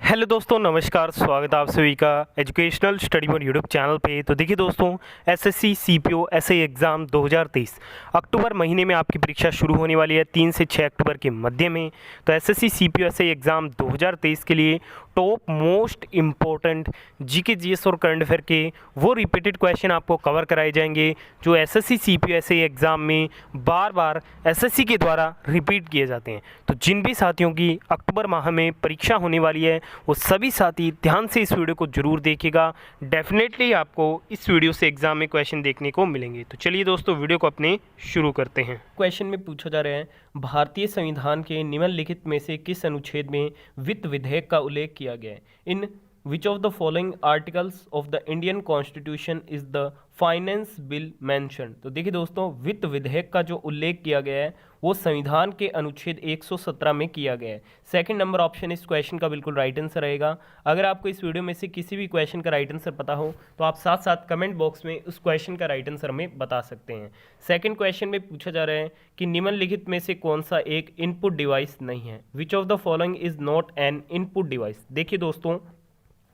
Hello दोस्तों, नमस्कार। स्वागत है आप सभी का educational study mode YouTube channel पे। तो देखिए दोस्तों, एसएससी सीपीओ एसआई एग्ज़ाम 2023 अक्टूबर महीने में आपकी परीक्षा शुरू होने वाली है, 3 से 6 अक्टूबर के मध्य में। तो एसएससी सीपीओ एसआई एग्ज़ाम 2023 के लिए top most important GK GS और करंट अफेयर के वो रिपीटेड क्वेश्चन आपको कवर कराए जाएंगे जो एसएससी सीपीओ एसआई एग्ज़ाम में बार बार एसएससी के द्वारा रिपीट किए जाते हैं। तो जिन भी साथियों की अक्टूबर माह में परीक्षा होने वाली है वो सभी साथी ध्यान से इस वीडियो को जरूर देखिएगा। डेफिनेटली आपको इस वीडियो से एग्जाम में क्वेश्चन देखने को मिलेंगे। तो चलिए दोस्तों, वीडियो को अपने शुरू करते हैं। क्वेश्चन में पूछा जा रहा है, भारतीय संविधान के निम्नलिखित में से किस अनुच्छेद में वित्त विधेयक का उल्लेख किया गया है? In which of the following articles of the Indian constitution is the finance bill mention? तो देखिए दोस्तों, वित्त विधेयक का जो उल्लेख किया गया है वो संविधान के अनुच्छेद 117 में किया गया है। सेकंड नंबर ऑप्शन इस क्वेश्चन का बिल्कुल राइट आंसर रहेगा। अगर आपको इस वीडियो में से किसी भी क्वेश्चन का राइट आंसर पता हो तो आप साथ साथ कमेंट बॉक्स में उस क्वेश्चन का राइट आंसर हमें बता सकते हैं। सेकंड क्वेश्चन में पूछा जा रहा है कि निम्नलिखित में से कौन सा एक इनपुट डिवाइस नहीं है? Which of the following is not an input device? देखिए दोस्तों,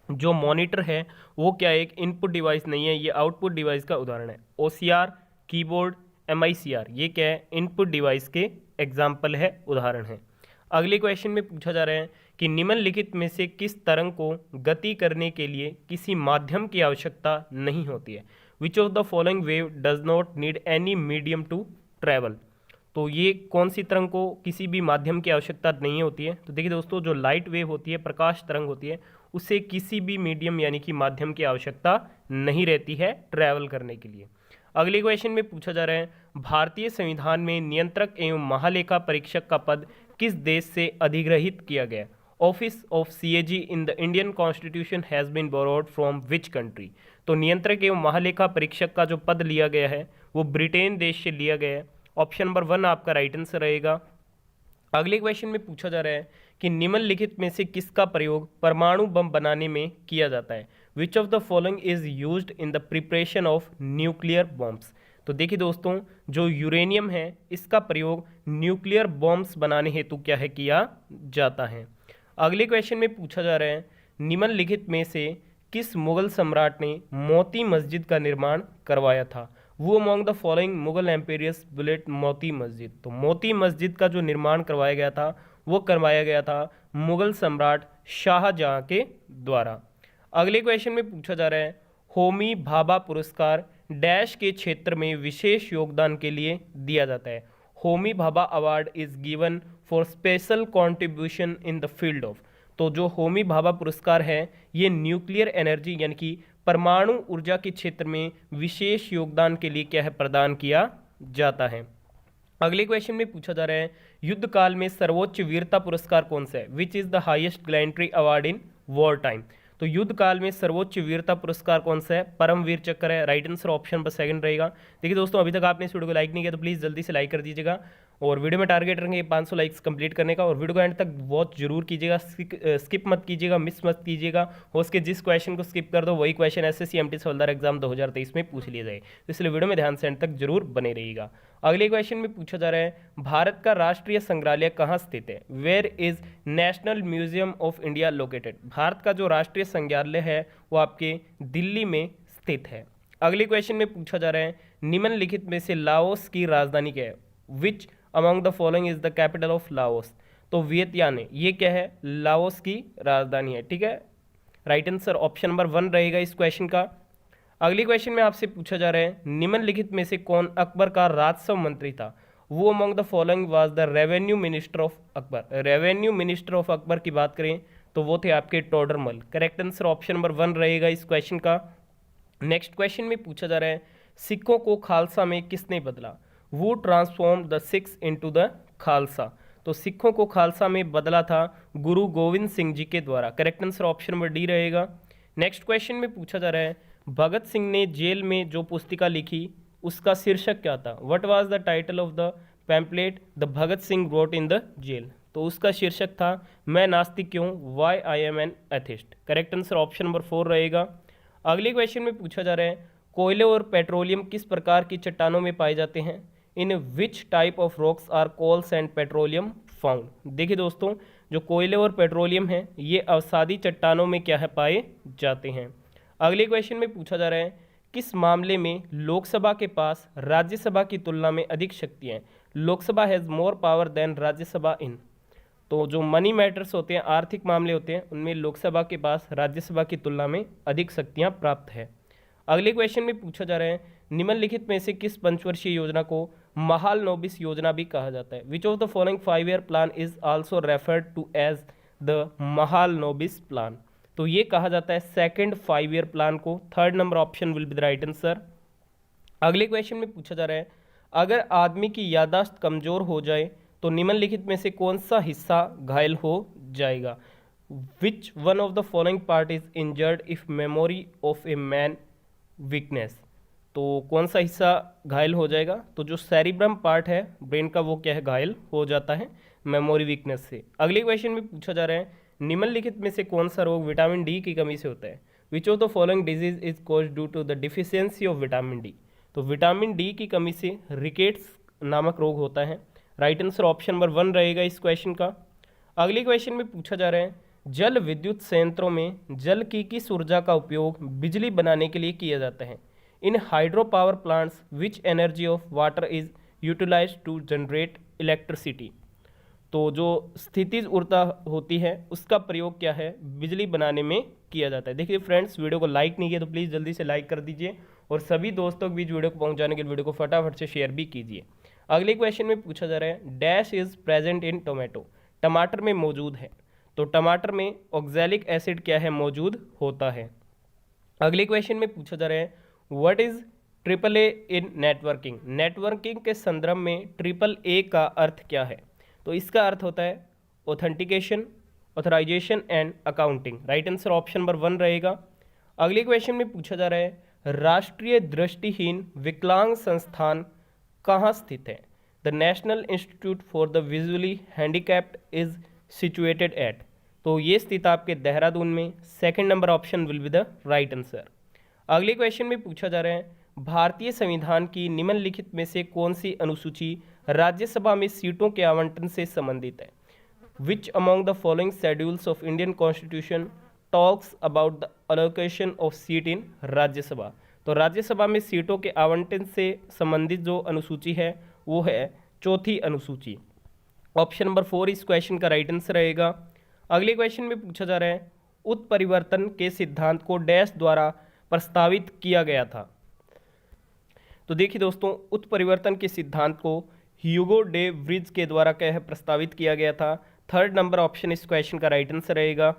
जो मॉनिटर है वो क्या एक इनपुट डिवाइस नहीं है, ये आउटपुट डिवाइस का उदाहरण है। ओसीआर, कीबोर्ड, एमआईसीआर, ये क्या है? इनपुट डिवाइस के एग्जाम्पल है, उदाहरण है। अगले क्वेश्चन में पूछा जा रहा है कि निम्नलिखित में से किस तरंग को गति करने के लिए किसी माध्यम की आवश्यकता नहीं होती है? Which of the following wave does not need any medium to travel? तो ये कौन सी तरंग को किसी भी माध्यम की आवश्यकता नहीं होती है? तो देखिए दोस्तों, जो लाइट वेव होती है, प्रकाश तरंग होती है, उसे किसी भी मीडियम यानी कि माध्यम की आवश्यकता नहीं रहती है ट्रैवल करने के लिए। अगले क्वेश्चन में पूछा जा रहा है, भारतीय संविधान में नियंत्रक एवं महालेखा परीक्षक का पद किस देश से अधिग्रहित किया गया? Office of CAG in the Indian constitution has been borrowed from which country? तो नियंत्रक एवं महालेखा परीक्षक का जो पद लिया गया है वो ब्रिटेन देश से लिया गया है। ऑप्शन नंबर 1 आपका राइट आंसर रहेगा। अगले क्वेश्चन में पूछा जा रहा है कि निम्नलिखित में से किसका प्रयोग परमाणु बम बनाने में किया जाता है? Which of the following is used in the preparation of nuclear bombs? तो देखिए दोस्तों, जो यूरेनियम है इसका प्रयोग न्यूक्लियर बॉम्ब्स बनाने हेतु क्या है किया जाता है। अगले क्वेश्चन में पूछा जा रहा है, निम्नलिखित में से किस मुगल सम्राट ने मोती मस्जिद का निर्माण करवाया था? वो among the following Mughal emperors built Moti Masjid? तो मोती मस्जिद का जो निर्माण करवाया गया था वो करवाया गया था मुगल सम्राट शाहजहां के द्वारा। अगले क्वेश्चन में पूछा जा रहा है, होमी भाभा पुरस्कार डैश के क्षेत्र में विशेष योगदान के लिए दिया जाता है? Homi Bhabha award is given for special contribution in the field of? तो जो होमी भाभा पुरस्कार है ये न्यूक्लियर एनर्जी यानी कि परमाणु ऊर्जा के क्षेत्र में विशेष योगदान के लिए क्या है प्रदान किया जाता है। अगले क्वेश्चन में पूछा जा रहा है, युद्ध काल में सर्वोच्च वीरता पुरस्कार कौन सा है? Which is the highest gallantry award in war time? तो युद्ध काल में सर्वोच्च वीरता पुरस्कार कौन सा है? परमवीर चक्र है। राइट आंसर ऑप्शन नंबर 2 रहेगा। देखिए दोस्तों, अभी तक आपने इस वीडियो को लाइक नहीं किया तो प्लीज़ जल्दी से लाइक कर दीजिएगा और वीडियो में टारगेट रहेंगे 500 लाइक्स कंप्लीट करने का। और वीडियो को एंड तक वॉच जरूर कीजिएगा, स्किप मत कीजिएगा, मिस मत कीजिएगा। हो उसके जिस क्वेश्चन को स्किप कर दो वही क्वेश्चन एसएससी एमटी हवलदार एग्जाम 2023 में पूछ लिया जाए, तो इसलिए वीडियो में ध्यान से एंड तक जरूर बने रहिएगा। अगले क्वेश्चन में पूछा जा रहा है, भारत का राष्ट्रीय संग्रहालय कहाँ स्थित है? Where is national museum of India located? भारत का जो राष्ट्रीय संग्रहालय है वो आपके दिल्ली में स्थित है। अगले क्वेश्चन में पूछा जा रहा है, निम्नलिखित में से लाओस की राजधानी क्या है? Which among the following is the capital of Laos? तो वियतनाम है, ये क्या है? लाओस की राजधानी है। ठीक है, राइट आंसर ऑप्शन नंबर 1 रहेगा इस क्वेश्चन का। अगले क्वेश्चन में आपसे पूछा जा रहा है, निम्नलिखित में से कौन अकबर का राजस्व मंत्री था? वो among the following was the revenue minister of Akbar? Revenue minister of Akbar की बात करें तो वो थे आपके Todarmal. Correct answer option number 1 रहेगा इस क्वेश्चन का। नेक्स्ट क्वेश्चन में पूछा जा रहा है, सिखों को खालसा में किसने बदला? वो transform the six into the Khalsa? तो सिखों को खालसा में बदला था गुरु गोविंद सिंह जी के द्वारा। Correct answer option number D रहेगा। नेक्स्ट क्वेश्चन में पूछा जा रहा है, भगत सिंह ने जेल में जो पुस्तिका लिखी उसका शीर्षक क्या था? What was the title of the pamphlet the Bhagat Singh wrote in the jail? तो उसका शीर्षक था मैं नास्तिक क्यों, why I am an atheist. Correct answer option number 4 रहेगा। अगले क्वेश्चन में पूछा जा रहा है, कोयले और पेट्रोलियम किस प्रकार की चट्टानों में पाए जाते हैं? In which type of rocks are coals and petroleum found? देखिए दोस्तों, जो कोयले और पेट्रोलियम है ये अवसादी चट्टानों में क्या है पाए जाते हैं। अगले क्वेश्चन में पूछा जा रहा है किस मामले में लोकसभा के पास राज्यसभा की तुलना में अधिक शक्तियाँ हैं। Lok Sabha has more power than Rajya Sabha in. तो जो मनी मैटर्स होते हैं, आर्थिक मामले होते हैं, उनमें लोकसभा के पास राज्यसभा की तुलना में अधिक शक्तियाँ प्राप्त है। अगले क्वेश्चन में पूछा जा रहा है निम्नलिखित में से किस पंचवर्षीय योजना को महालनोबिस योजना भी कहा जाता है। Which of the following 5-year plan is also referred to as the Mahalanobis plan. तो ये कहा जाता है सेकंड 5-year प्लान को। Third number option will be the right answer. अगले क्वेश्चन में पूछा जा रहा है अगर आदमी की याददाश्त कमजोर हो जाए तो निम्नलिखित में से कौन सा हिस्सा घायल हो जाएगा। Which one of the following part is injured if memory of a man weakness. तो कौन सा हिस्सा घायल हो जाएगा। तो जो सेरिब्रम पार्ट है ब्रेन का वो क्या है घायल हो जाता है मेमोरी वीकनेस से। अगले क्वेश्चन में पूछा जा रहा है निम्नलिखित में से कौन सा रोग विटामिन डी की कमी से होता है। Which of the following disease is caused due to the deficiency of vitamin D. तो विटामिन डी की कमी से रिकेट्स नामक रोग होता है। राइट आंसर ऑप्शन नंबर 1 रहेगा इस क्वेश्चन का। अगले क्वेश्चन में पूछा जा रहा है जल विद्युत संयंत्रों में जल की किस ऊर्जा का उपयोग बिजली बनाने के लिए किया जाता है। In hydro power plants which energy of water is utilised to generate electricity. तो जो स्थितिज ऊर्जा होती है उसका प्रयोग क्या है बिजली बनाने में किया जाता है। देखिए फ्रेंड्स, वीडियो को लाइक नहीं किया तो प्लीज़ जल्दी से लाइक कर दीजिए और सभी दोस्तों के बीच वीडियो को पहुंचाने के लिए वीडियो को फटाफट से शेयर भी कीजिए। अगले क्वेश्चन में पूछा जा रहा है dash is present in tomato. टमाटर में मौजूद है। तो टमाटर में ऑक्सैलिक एसिड क्या है मौजूद होता है। अगले क्वेश्चन में पूछा जा रहा है what is triple A in networking. Networking के संदर्भ में ट्रिपल ए का अर्थ क्या है। तो इसका अर्थ होता है authentication, authorisation and accounting. Right answer option number 1 रहेगा। अगले क्वेश्चन में पूछा जा रहा है राष्ट्रीय दृष्टिहीन विकलांग संस्थान कहाँ स्थित है। The national institute for the visually handicapped is situated at. तो ये स्थित आपके देहरादून में। Second number option will be the right answer. अगले क्वेश्चन में पूछा जा रहा है भारतीय संविधान की निम्नलिखित में से कौन सी अनुसूची राज्यसभा में सीटों के आवंटन से संबंधित है। Which among the following schedules of Indian constitution talks about the allocation of seat in Rajya Sabha. तो राज्यसभा में सीटों के आवंटन से संबंधित जो अनुसूची है वो है चौथी अनुसूची। ऑप्शन नंबर 4 इस क्वेश्चन का राइट आंसर रहेगा। अगले क्वेश्चन में पूछा जा रहा है उत्परिवर्तन के सिद्धांत को डैश द्वारा प्रस्तावित किया गया था। तो देखिए दोस्तों, उत्परिवर्तन के सिद्धांत को ह्यूगो डे व्रिज के द्वारा क्या है प्रस्तावित किया गया था। थर्ड नंबर ऑप्शन इस क्वेश्चन का राइट आंसर रहेगा।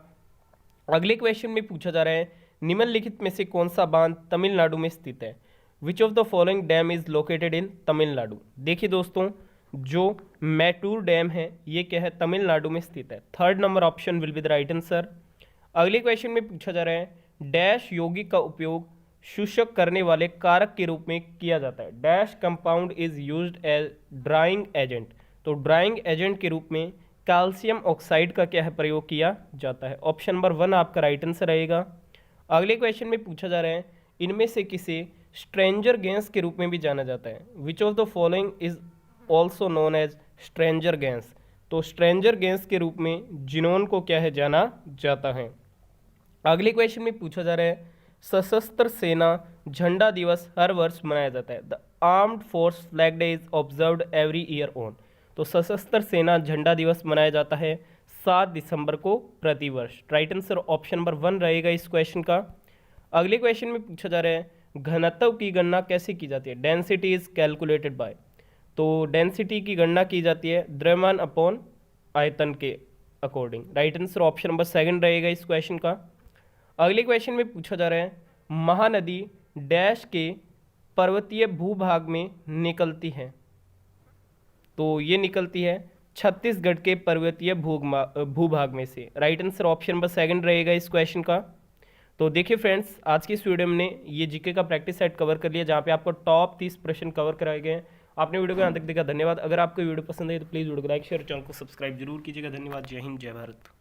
अगले क्वेश्चन में पूछा जा रहा है निम्नलिखित में से कौन सा बांध तमिलनाडु में स्थित है। Which of the following dam is located in Tamil Nadu. देखिए दोस्तों, जो मैटूर डैम है ये क्या है तमिलनाडु में स्थित है। Third number option will be the right answer. अगले क्वेश्चन में पूछा जा रहा है डैश यौगिक का उपयोग शुष्क करने वाले कारक के रूप में किया जाता है। Dash compound is used as drying agent. तो ड्राइंग एजेंट के रूप में कैल्शियम ऑक्साइड का क्या है प्रयोग किया जाता है। ऑप्शन नंबर 1 आपका राइट आंसर रहेगा। अगले क्वेश्चन में पूछा जा रहा है इनमें से किसे स्ट्रेंजर गैस के रूप में भी जाना जाता है। Which of the following is also known as stranger gas. तो स्ट्रेंजर गैस के रूप में जिनोन को क्या है जाना जाता है। अगले क्वेश्चन में पूछा जा रहा है सशस्त्र सेना झंडा दिवस हर वर्ष मनाया जाता है। The armed force flag day is observed every year on. तो सशस्त्र सेना झंडा दिवस मनाया जाता है 7 दिसंबर को प्रतिवर्ष। राइट आंसर ऑप्शन नंबर 1 रहेगा इस क्वेश्चन का। अगले क्वेश्चन में पूछा जा रहा है घनत्व की गणना कैसे की जाती है। Density is calculated by. तो डेंसिटी की गणना की जाती है द्रव्यमान अपॉन आयतन के according. Right answer option number 2 रहेगा इस क्वेश्चन का। अगले क्वेश्चन में पूछा जा रहा है महानदी डैश के पर्वतीय भूभाग में निकलती है। तो ये निकलती है छत्तीसगढ़ के पर्वतीय भूभाग में से। राइट आंसर ऑप्शन नंबर 2 रहेगा इस क्वेश्चन का। तो देखिए फ्रेंड्स, आज की इस वीडियो में हमने ये जीके का प्रैक्टिस सेट कवर कर लिया जहाँ पे आपको टॉप 30 प्रश्न कवर कराए गए हैं। आपने वीडियो को यहाँ तक देखा, धन्यवाद। अगर आपको वीडियो पसंद आई तो प्लीज़ वीडियो को लाइक शेयर, चैनल को सब्सक्राइब जरूर कीजिएगा। धन्यवाद। जय हिंद, जय भारत।